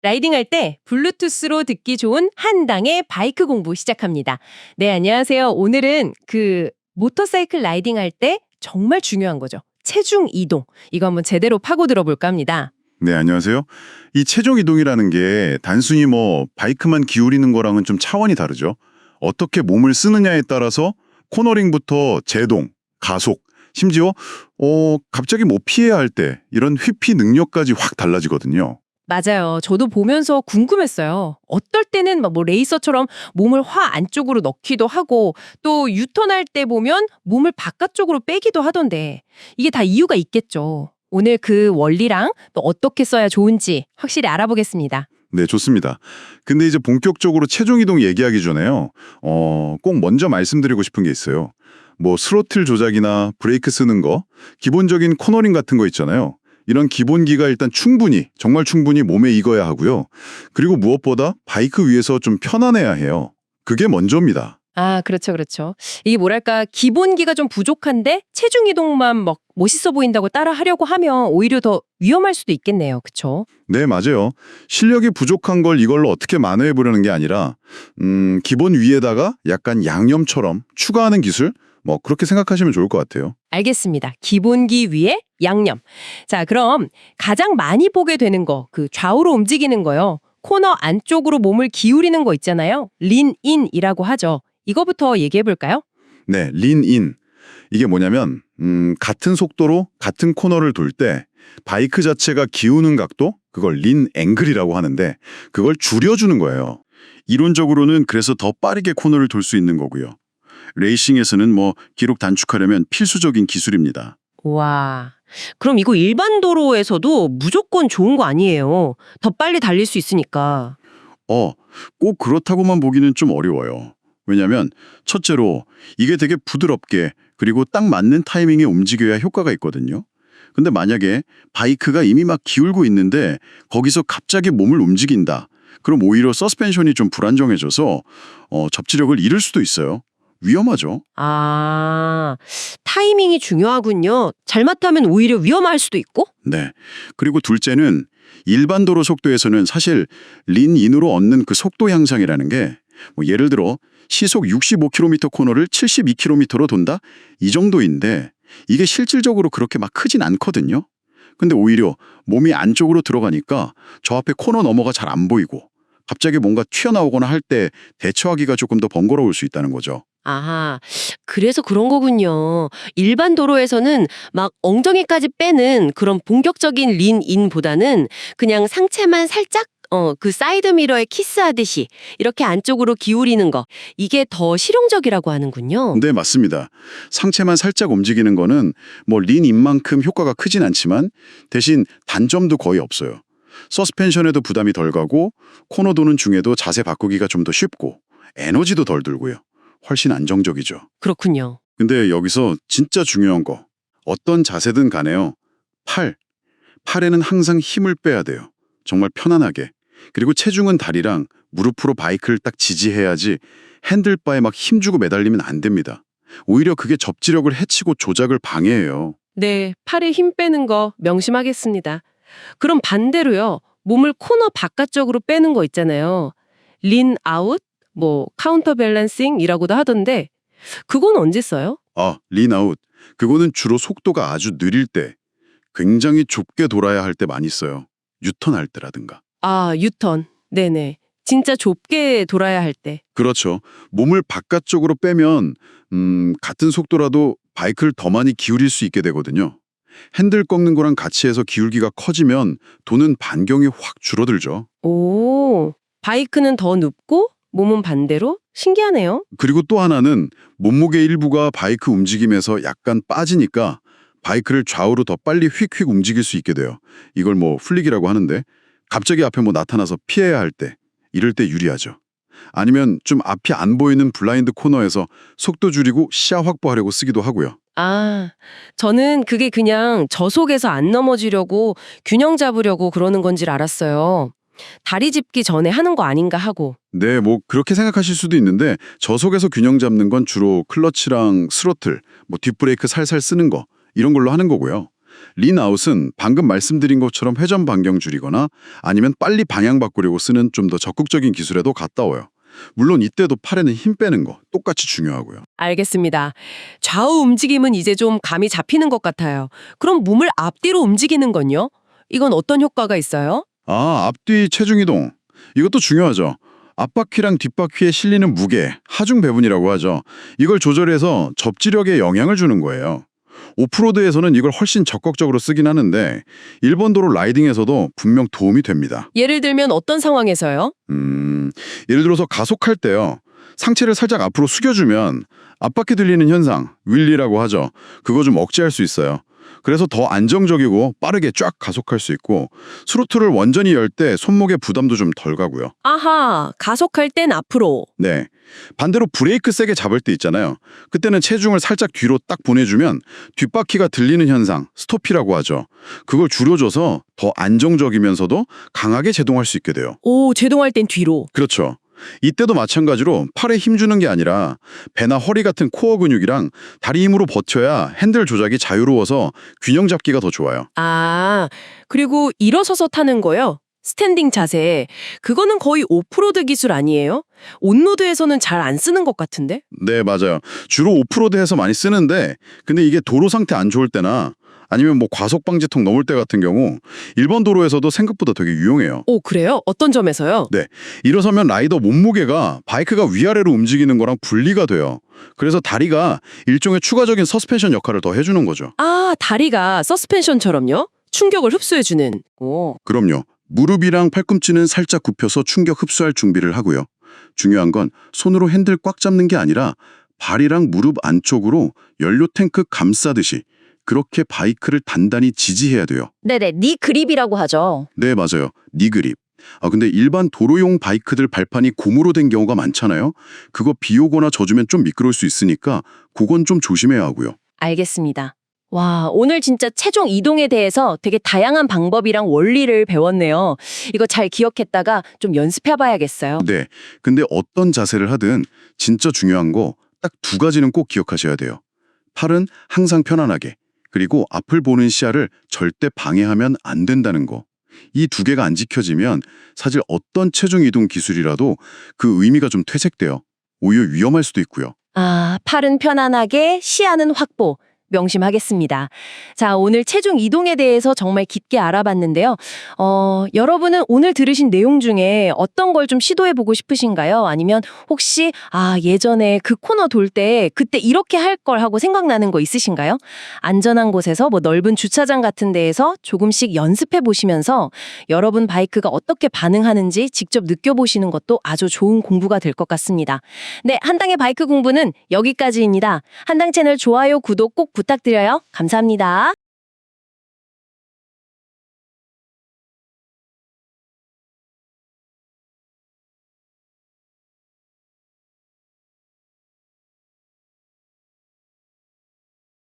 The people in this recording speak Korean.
라이딩할 때 블루투스로 듣기 좋은 한당의 바이크 공부 시작합니다. 네, 안녕하세요. 오늘은 모터사이클 라이딩할 때 정말 중요한 거죠. 체중 이동. 이거 한번 제대로 파고 들어볼까 합니다. 네, 안녕하세요. 이 체중 이동이라는 게 단순히 바이크만 기울이는 거랑은 좀 차원이 다르죠. 어떻게 몸을 쓰느냐에 따라서 코너링부터 제동, 가속, 심지어 갑자기 피해야 할 때 이런 회피 능력까지 확 달라지거든요. 맞아요. 저도 보면서 궁금했어요. 어떨 때는 레이서처럼 몸을 안쪽으로 넣기도 하고 또 유턴할 때 보면 몸을 바깥쪽으로 빼기도 하던데 이게 다 이유가 있겠죠. 오늘 그 원리랑 또 어떻게 써야 좋은지 확실히 알아보겠습니다. 네, 좋습니다. 근데 이제 본격적으로 체중 이동 얘기하기 전에요. 꼭 먼저 말씀드리고 싶은 게 있어요. 스로틀 조작이나 브레이크 쓰는 거, 기본적인 코너링 같은 거 있잖아요. 이런 기본기가 일단 정말 충분히 몸에 익어야 하고요. 그리고 무엇보다 바이크 위에서 좀 편안해야 해요. 그게 먼저입니다. 아, 그렇죠, 그렇죠. 이게 뭐랄까, 기본기가 좀 부족한데 체중 이동만 멋있어 보인다고 따라 하려고 하면 오히려 더 위험할 수도 있겠네요. 그쵸? 네, 맞아요. 실력이 부족한 걸 이걸로 어떻게 만회해 보려는 게 아니라 기본 위에다가 약간 양념처럼 추가하는 기술? 그렇게 생각하시면 좋을 것 같아요. 알겠습니다. 기본기 위에 양념. 자, 그럼 가장 많이 보게 되는 거, 좌우로 움직이는 거요. 코너 안쪽으로 몸을 기울이는 거 있잖아요. 린인이라고 하죠. 이거부터 얘기해 볼까요? 네, 린인. 이게 뭐냐면 같은 속도로 같은 코너를 돌 때 바이크 자체가 기우는 각도, 그걸 린 앵글이라고 하는데 그걸 줄여주는 거예요. 이론적으로는 그래서 더 빠르게 코너를 돌 수 있는 거고요. 레이싱에서는 기록 단축하려면 필수적인 기술입니다. 와, 그럼 이거 일반 도로에서도 무조건 좋은 거 아니에요. 더 빨리 달릴 수 있으니까. 꼭 그렇다고만 보기는 좀 어려워요. 왜냐면 첫째로 이게 되게 부드럽게 그리고 딱 맞는 타이밍에 움직여야 효과가 있거든요. 근데 만약에 바이크가 이미 막 기울고 있는데 거기서 갑자기 몸을 움직인다. 그럼 오히려 서스펜션이 좀 불안정해져서 접지력을 잃을 수도 있어요. 위험하죠. 아, 타이밍이 중요하군요. 잘못하면 오히려 위험할 수도 있고? 네. 그리고 둘째는 일반 도로 속도에서는 사실 린인으로 얻는 그 속도 향상이라는 게 예를 들어 시속 65km 코너를 72km로 돈다? 이 정도인데 이게 실질적으로 그렇게 막 크진 않거든요. 근데 오히려 몸이 안쪽으로 들어가니까 저 앞에 코너 너머가 잘 안 보이고 갑자기 뭔가 튀어나오거나 할 때 대처하기가 조금 더 번거로울 수 있다는 거죠. 아하, 그래서 그런 거군요. 일반 도로에서는 막 엉덩이까지 빼는 그런 본격적인 린인보다는 그냥 상체만 살짝 그 사이드 미러에 키스하듯이 이렇게 안쪽으로 기울이는 거, 이게 더 실용적이라고 하는군요. 네, 맞습니다. 상체만 살짝 움직이는 거는 린인만큼 효과가 크진 않지만 대신 단점도 거의 없어요. 서스펜션에도 부담이 덜 가고 코너 도는 중에도 자세 바꾸기가 좀 더 쉽고 에너지도 덜 들고요. 훨씬 안정적이죠. 그렇군요. 근데 여기서 진짜 중요한 거. 어떤 자세든 간에요. 팔에는 항상 힘을 빼야 돼요. 정말 편안하게. 그리고 체중은 다리랑 무릎으로 바이크를 딱 지지해야지 핸들바에 막 힘주고 매달리면 안 됩니다. 오히려 그게 접지력을 해치고 조작을 방해해요. 네, 팔에 힘 빼는 거 명심하겠습니다. 그럼 반대로요. 몸을 코너 바깥쪽으로 빼는 거 있잖아요. 린 아웃, 카운터 밸런싱이라고도 하던데 그건 언제 써요? 린아웃. 그거는 주로 속도가 아주 느릴 때, 굉장히 좁게 돌아야 할 때 많이 써요. 유턴할 때라든가. 아, 유턴. 네네. 진짜 좁게 돌아야 할 때. 그렇죠. 몸을 바깥쪽으로 빼면 같은 속도라도 바이크를 더 많이 기울일 수 있게 되거든요. 핸들 꺾는 거랑 같이 해서 기울기가 커지면 도는 반경이 확 줄어들죠. 오, 바이크는 더 눕고 몸은 반대로? 신기하네요. 그리고 또 하나는 몸무게 일부가 바이크 움직임에서 약간 빠지니까 바이크를 좌우로 더 빨리 휙휙 움직일 수 있게 돼요. 이걸 플릭이라고 하는데 갑자기 앞에 나타나서 피해야 할 때, 이럴 때 유리하죠. 아니면 좀 앞이 안 보이는 블라인드 코너에서 속도 줄이고 시야 확보하려고 쓰기도 하고요. 아, 저는 그게 그냥 저속에서 안 넘어지려고 균형 잡으려고 그러는 건 줄 알았어요. 다리 짚기 전에 하는 거 아닌가 하고. 네, 그렇게 생각하실 수도 있는데 저속에서 균형 잡는 건 주로 클러치랑 스로틀, 뒷브레이크 살살 쓰는 거 이런 걸로 하는 거고요. 린아웃은 방금 말씀드린 것처럼 회전 반경 줄이거나 아니면 빨리 방향 바꾸려고 쓰는 좀 더 적극적인 기술에도 가까워요. 물론 이때도 팔에는 힘 빼는 거 똑같이 중요하고요. 알겠습니다. 좌우 움직임은 이제 좀 감이 잡히는 것 같아요. 그럼 몸을 앞뒤로 움직이는 건요? 이건 어떤 효과가 있어요? 앞뒤 체중 이동. 이것도 중요하죠. 앞바퀴랑 뒷바퀴에 실리는 무게, 하중 배분이라고 하죠. 이걸 조절해서 접지력에 영향을 주는 거예요. 오프로드에서는 이걸 훨씬 적극적으로 쓰긴 하는데 일본 도로 라이딩에서도 분명 도움이 됩니다. 예를 들면 어떤 상황에서요? 예를 들어서 가속할 때요. 상체를 살짝 앞으로 숙여주면 앞바퀴 들리는 현상, 윌리라고 하죠. 그거 좀 억제할 수 있어요. 그래서 더 안정적이고 빠르게 쫙 가속할 수 있고 스로틀을 완전히 열 때 손목에 부담도 좀 덜 가고요. 아하, 가속할 땐 앞으로. 네. 반대로 브레이크 세게 잡을 때 있잖아요. 그때는 체중을 살짝 뒤로 딱 보내주면 뒷바퀴가 들리는 현상, 스토피라고 하죠. 그걸 줄여줘서 더 안정적이면서도 강하게 제동할 수 있게 돼요. 오, 제동할 땐 뒤로. 그렇죠. 이때도 마찬가지로 팔에 힘 주는 게 아니라 배나 허리 같은 코어 근육이랑 다리 힘으로 버텨야 핸들 조작이 자유로워서 균형 잡기가 더 좋아요. 아, 그리고 일어서서 타는 거요? 스탠딩 자세. 그거는 거의 오프로드 기술 아니에요? 온로드에서는 잘 안 쓰는 것 같은데? 네, 맞아요. 주로 오프로드에서 많이 쓰는데 근데 이게 도로 상태 안 좋을 때나 아니면 뭐 과속 방지턱 넘을 때 같은 경우 일본 도로에서도 생각보다 되게 유용해요. 오, 그래요? 어떤 점에서요? 네, 일어서면 라이더 몸무게가 바이크가 위아래로 움직이는 거랑 분리가 돼요. 그래서 다리가 일종의 추가적인 서스펜션 역할을 더 해주는 거죠. 아, 다리가 서스펜션처럼요? 충격을 흡수해주는. 오. 그럼요. 무릎이랑 팔꿈치는 살짝 굽혀서 충격 흡수할 준비를 하고요. 중요한 건 손으로 핸들 꽉 잡는 게 아니라 발이랑 무릎 안쪽으로 연료 탱크 감싸듯이 그렇게 바이크를 단단히 지지해야 돼요. 네네, 니 그립이라고 하죠. 네, 맞아요. 니 그립. 근데 일반 도로용 바이크들 발판이 고무로 된 경우가 많잖아요. 그거 비 오거나 젖으면 좀 미끄러울 수 있으니까 그건 좀 조심해야 하고요. 알겠습니다. 와, 오늘 진짜 체중 이동에 대해서 되게 다양한 방법이랑 원리를 배웠네요. 이거 잘 기억했다가 좀 연습해봐야겠어요. 네. 근데 어떤 자세를 하든 진짜 중요한 거 딱 두 가지는 꼭 기억하셔야 돼요. 팔은 항상 편안하게, 그리고 앞을 보는 시야를 절대 방해하면 안 된다는 거. 이 두 개가 안 지켜지면 사실 어떤 체중 이동 기술이라도 그 의미가 좀 퇴색돼요. 오히려 위험할 수도 있고요. 아, 팔은 편안하게, 시야는 확보. 명심하겠습니다. 자, 오늘 체중 이동에 대해서 정말 깊게 알아봤는데요. 여러분은 오늘 들으신 내용 중에 어떤 걸 좀 시도해보고 싶으신가요? 아니면 혹시 예전에 그 코너 돌 때 그때 이렇게 할 걸 하고 생각나는 거 있으신가요? 안전한 곳에서 뭐 넓은 주차장 같은 데에서 조금씩 연습해보시면서 여러분 바이크가 어떻게 반응하는지 직접 느껴보시는 것도 아주 좋은 공부가 될 것 같습니다. 네, 한당의 바이크 공부는 여기까지입니다. 한당 채널 좋아요, 구독 꼭 부탁드려요. 감사합니다.